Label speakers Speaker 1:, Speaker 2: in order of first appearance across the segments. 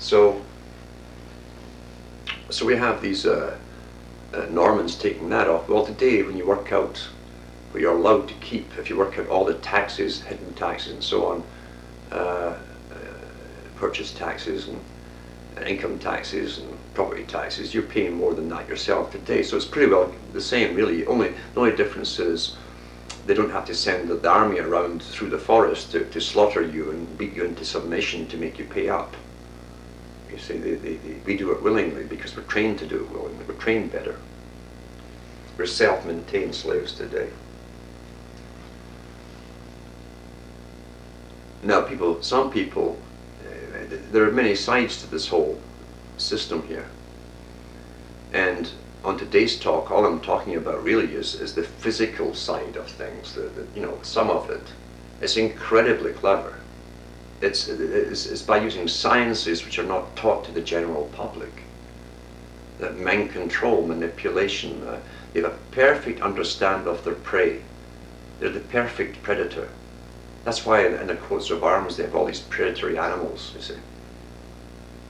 Speaker 1: So we have these Normans taking that off. Well, today when you work out what you're allowed to keep, if you work out all the taxes, hidden taxes and so on, purchase taxes and income taxes and property taxes, you're paying more than that yourself today. So it's pretty well the same, really. The only difference is they don't have to send the army around through the forest to slaughter you and beat you into submission to make you pay up. You see, we do it willingly because we're trained to do it willingly. We're trained better. We're self-maintained slaves today. Now, some people, there are many sides to this whole system here. And on today's talk, all I'm talking about really is the physical side of things. Some of it. It's incredibly clever. It's by using sciences which are not taught to the general public. That mind control, manipulation, they have a perfect understanding of their prey. They're the perfect predator. That's why in the coats of arms they have all these predatory animals, you see.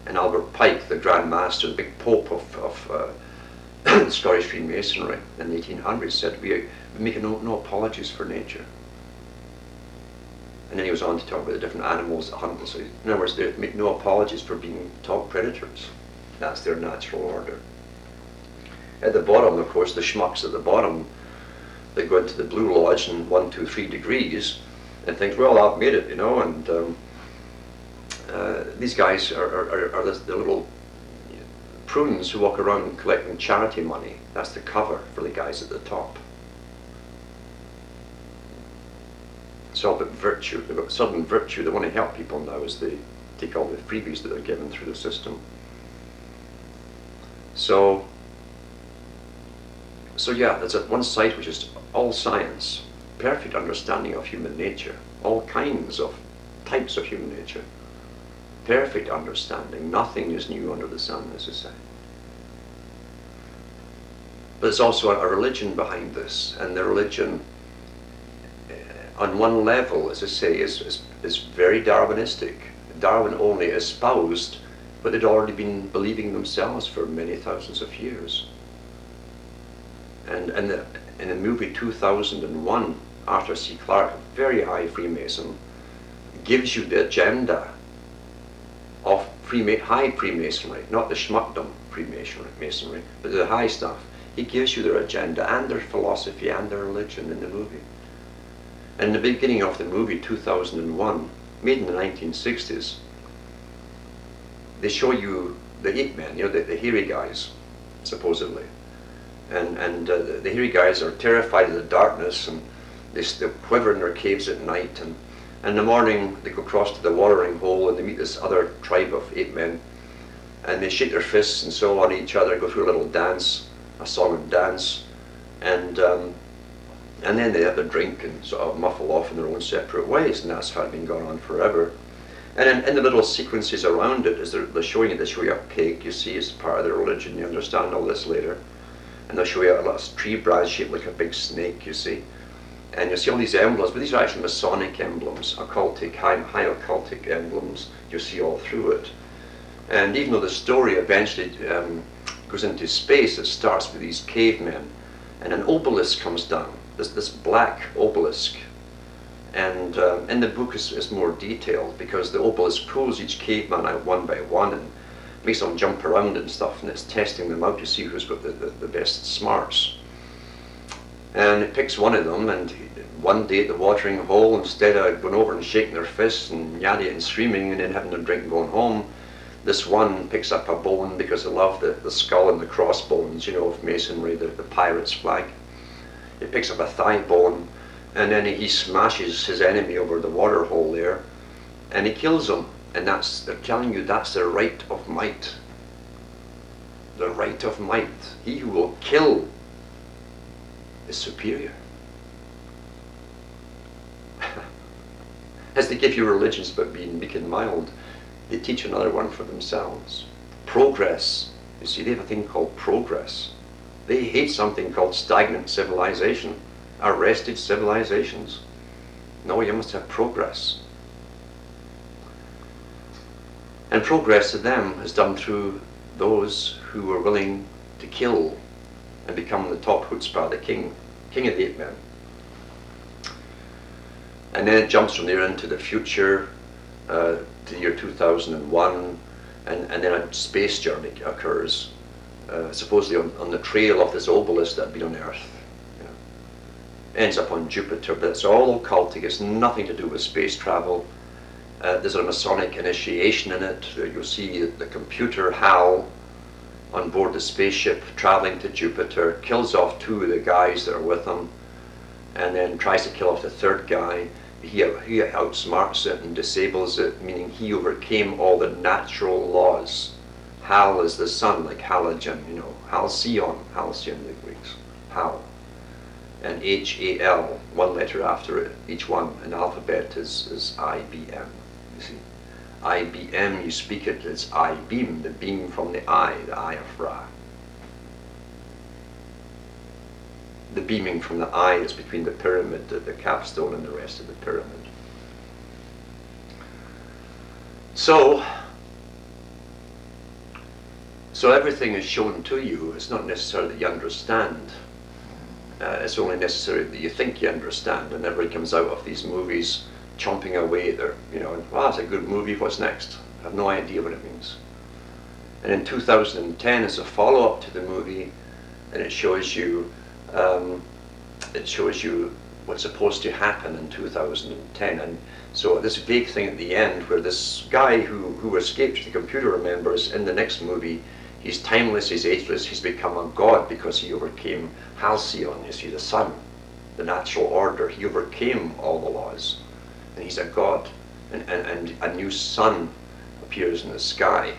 Speaker 1: And Albert Pike, the Grand Master, the big pope of Scottish Freemasonry in the 1800s, said we make no apologies for nature. And then he was on to talk about the different animals that hunt. So in other words, they make no apologies for being top predators. That's their natural order. At the bottom, of course, the schmucks at the bottom, they go into the Blue Lodge in 1, 2, 3 degrees and think, well, I've made it, and these guys are the little prunes who walk around collecting charity money. That's the cover for the guys at the top. It's all about virtue. They've got sudden virtue. They want to help people now as they take all the freebies that they're given through the system. So yeah, there's one side which is all science, perfect understanding of human nature, all kinds of types of human nature, perfect understanding. Nothing is new under the sun, as I say. But there's also a religion behind this, and the religion, on one level, as I say, is very Darwinistic. Darwin only espoused what they'd already been believing themselves for many thousands of years. And in the movie 2001, Arthur C. Clarke, a very high Freemason, gives you the agenda of high Freemasonry, not the schmuckdom Freemasonry, but the high stuff. He gives you their agenda and their philosophy and their religion in the movie. And in the beginning of the movie 2001, made in the 1960s, they show you the ape men, the hairy guys, supposedly. And the hairy guys are terrified of the darkness, and they quiver in their caves at night, and in the morning they go across to the watering hole and they meet this other tribe of ape men, and they shake their fists and so on each other, go through a little dance, a song and dance, and then they have a drink and sort of muffle off in their own separate ways, and that's how it's been going on forever. And in the little sequences around it, as they're showing you, they show you a pig, you see, as part of their religion. You understand all this later. And they'll show you a little tree branch shaped like a big snake, you see. And you'll see all these emblems, but these are actually Masonic emblems, occultic, high occultic emblems. You'll see all through it. And even though the story eventually goes into space, it starts with these cavemen, and an obelisk comes down, this black obelisk. And in the book is more detailed, because the obelisk pulls each caveman out one by one and makes them jump around and stuff, and it's testing them out to see who's got the best smarts. And it picks one of them, and one day at the watering hole, instead of going over and shaking their fists and yaddy and screaming and then having a drink and going home, this one picks up a bone, because they love the skull and the crossbones, of masonry, the pirate's flag. He picks up a thigh bone, and then he smashes his enemy over the water hole there, and he kills him. And they're telling you that's the right of might. The right of might. He who will kill is superior. As they give you religions about being meek and mild, they teach another one for themselves. Progress. You see, they have a thing called progress. They hate something called stagnant civilization, arrested civilizations. No, you must have progress. And progress to them is done through those who are willing to kill and become the top chutzpah, the king of the ape men. And then it jumps from there into the future, to the year 2001, and then a space journey occurs, supposedly on the trail of this obelisk that had been on Earth. You know. Ends up on Jupiter, but it's all occultic. It's nothing to do with space travel. There's a Masonic initiation in it. You'll see the computer HAL on board the spaceship traveling to Jupiter, kills off 2 of the guys that are with him, and then tries to kill off the 3rd guy. He outsmarts it and disables it, meaning he overcame all the natural laws. HAL is the sun, like halogen, you know, halcyon the Greeks, HAL. And HAL, 1 letter after it, each one, an alphabet is IBM, you see. IBM, you speak it, it's I-beam, the beam from the eye of Ra. The beaming from the eye is between the pyramid, the capstone, and the rest of the pyramid. So everything is shown to you. It's not necessary that you understand. It's only necessary that you think you understand. And everybody comes out of these movies chomping away there, you know, and, wow, it's a good movie, what's next? I have no idea what it means. And in 2010, it's a follow-up to the movie, and it shows you what's supposed to happen in 2010. And so this vague thing at the end where this guy who escaped the computer, remembers, in the next movie, he's timeless, he's ageless, he's become a god because he overcame Halcyon, you see, the sun, the natural order. He overcame all the laws, and he's a god. And a new sun appears in the sky.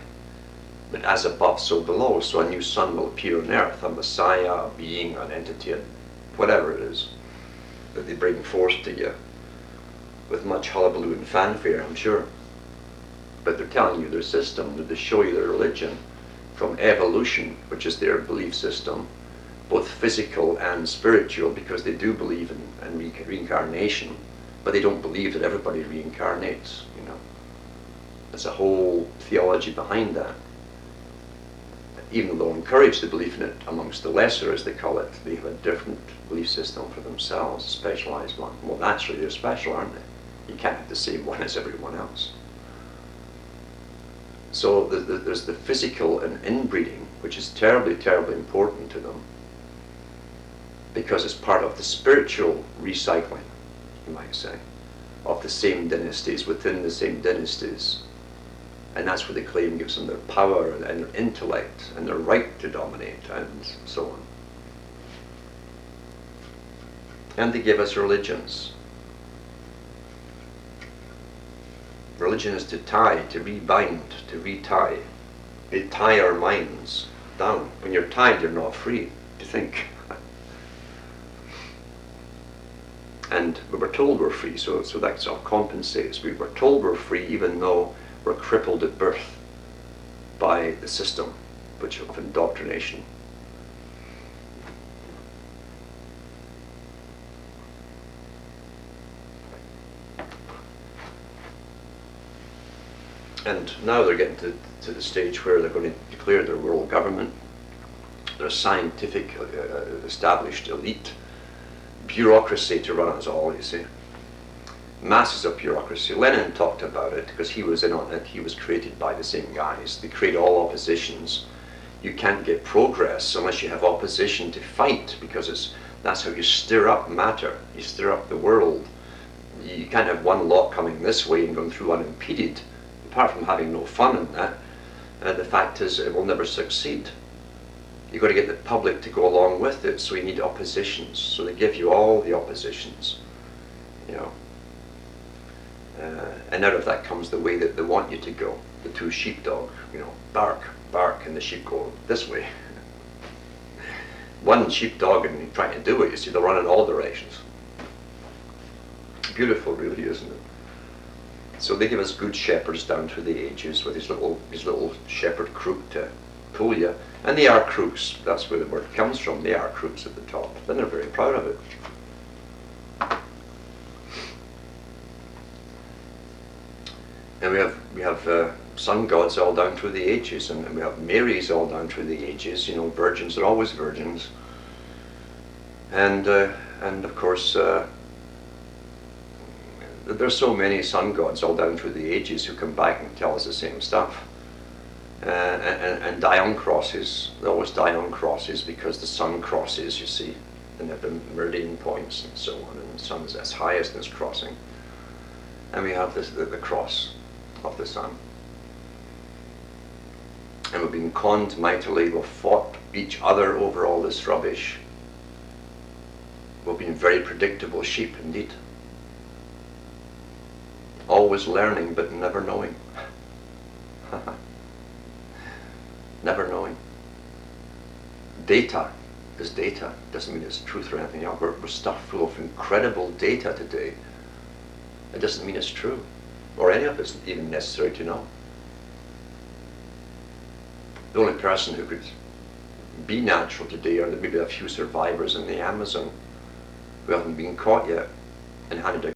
Speaker 1: But as above, so below. So a new sun will appear on earth, a messiah, a being, an entity, whatever it is that they bring forth to you with much hullabaloo and fanfare, I'm sure. But they're telling you their system, that they show you their religion from evolution, which is their belief system, both physical and spiritual, because they do believe in reincarnation, but they don't believe that everybody reincarnates, you know. There's a whole theology behind that. Even though encourage the belief in it amongst the lesser, as they call it, they have a different belief system for themselves, a specialized one. Well, naturally they're special, aren't they? You can't have the same one as everyone else. So there's the physical and inbreeding, which is terribly, terribly important to them, because it's part of the spiritual recycling, you might say, of the same dynasties within the same dynasties. And that's where the claim gives them their power and their intellect and their right to dominate and so on. And they give us religions. Religion is to tie, to rebind, to retie. They tie our minds down. When you're tied, you're not free to think. And we were told we're free, so that sort of compensates. We were told we're free even though we're crippled at birth by the system which of indoctrination. And now they're getting to the stage where they're going to declare their world government, their scientific established elite, bureaucracy to run us all, you see. Masses of bureaucracy. Lenin talked about it because he was in on it. He was created by the same guys. They create all oppositions. You can't get progress unless you have opposition to fight, because that's how you stir up matter. You stir up the world. You can't have one lot coming this way and going through unimpeded. Apart from having no fun in that, the fact is it will never succeed. You've got to get the public to go along with it, so you need oppositions. So they give you all the oppositions, you know. And out of that comes the way that they want you to go. The 2 sheepdog, you know, bark, bark, and the sheep go this way. One sheepdog and trying to do it, you see, they'll run in all directions. Beautiful, really, isn't it? So they give us good shepherds down through the ages with his little shepherd crook to pull you. And they are crooks, that's where the word comes from. They are crooks at the top. Then they're very proud of it. And we have sun gods all down through the ages, and we have Marys all down through the ages. You know, virgins are always virgins, and of course there's so many sun gods all down through the ages who come back and tell us the same stuff. And die on crosses. They always die on crosses because the sun crosses, you see, and at the meridian points and so on, and the sun is as highest in its crossing. And we have this, the cross of the sun. And we've been conned mightily, we've fought each other over all this rubbish. We've been very predictable sheep indeed. Always learning but never knowing. Never knowing. Data is data. Doesn't mean it's truth or anything else. We're stuffed full of incredible data today. It doesn't mean it's true, or any of it's even necessary to know. The only person who could be natural today are maybe a few survivors in the Amazon who haven't been caught yet and handed